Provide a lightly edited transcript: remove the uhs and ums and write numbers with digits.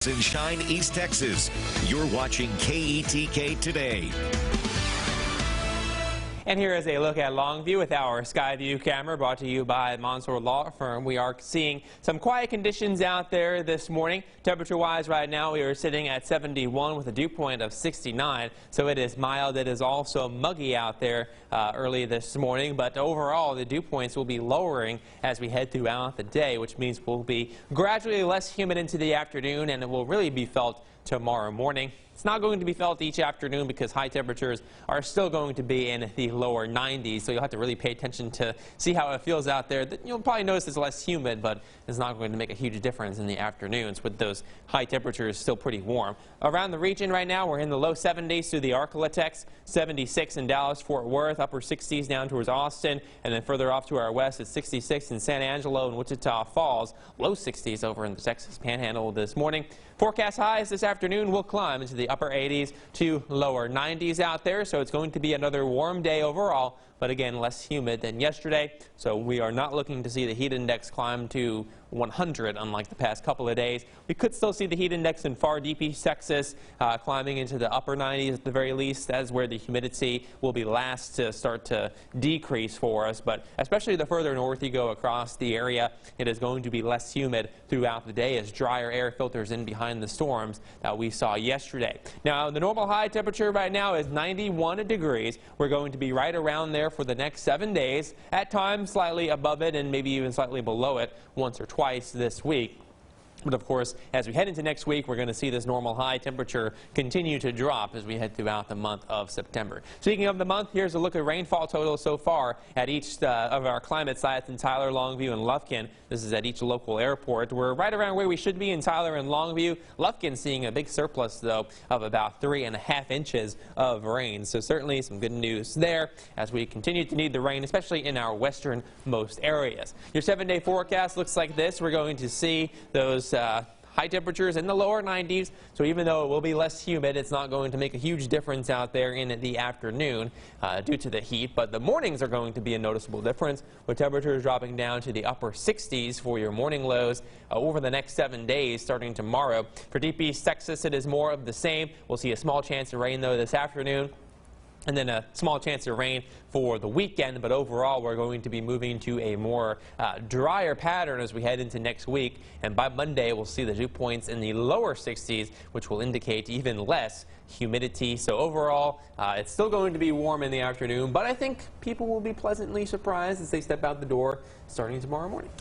In Shine, East Texas. You're watching KETK Today. And here is a look at Longview with our Skyview camera, brought to you by Monsoor Law Firm. We are seeing some quiet conditions out there this morning. Temperature-wise, right now we are sitting at 71 with a dew point of 69. So it is mild. It is also muggy out there early this morning. But overall, the dew points will be lowering as we head throughout the day, which means we'll be gradually less humid into the afternoon, and it will really be felt tomorrow morning. It's not going to be felt each afternoon because high temperatures are still going to be in the lower 90s, so you'll have to really pay attention to see how it feels out there. You'll probably notice it's less humid, but it's not going to make a huge difference in the afternoons with those high temperatures still pretty warm. Around the region right now, we're in the low 70s through the Arklatex, 76 in Dallas, Fort Worth, upper 60s down towards Austin, and then further off to our west, it's 66 in San Angelo and Wichita Falls, low 60s over in the Texas Panhandle this morning. Forecast highs this afternoon will climb into the upper 80s to lower 90s out there, so it's going to be another warm day overall, but again less humid than yesterday. So we are not looking to see the heat index climb to 100 unlike the past couple of days. We could still see the heat index in far deep East Texas climbing into the upper 90s at the very least. That is where the humidity will be last to start to decrease for us, but especially the further north you go across the area, it is going to be less humid throughout the day as drier air filters in behind the storms that we saw yesterday. Now, the normal high temperature right now is 91 degrees. We're going to be right around there for the next 7 days, at times slightly above it and maybe even slightly below it once or twice this week. But of course, as we head into next week, we're going to see this normal high temperature continue to drop as we head throughout the month of September. Speaking of the month, here's a look at rainfall totals so far at each of our climate sites in Tyler, Longview, and Lufkin. This is at each local airport. We're right around where we should be in Tyler and Longview. Lufkin seeing a big surplus, though, of about 3.5 inches of rain. So certainly some good news there as we continue to need the rain, especially in our westernmost areas. Your 7-day forecast looks like this. We're going to see those high temperatures in the lower 90s, so even though it will be less humid, it's not going to make a huge difference out there in the afternoon due to the heat, but the mornings are going to be a noticeable difference, with temperatures dropping down to the upper 60s for your morning lows over the next 7 days starting tomorrow. For deep East Texas, it is more of the same. We'll see a small chance of rain, though, this afternoon, and then a small chance of rain for the weekend, but overall we're going to be moving to a more drier pattern as we head into next week, and by Monday we'll see the dew points in the lower 60s, which will indicate even less humidity. So overall it's still going to be warm in the afternoon, but I think people will be pleasantly surprised as they step out the door starting tomorrow morning.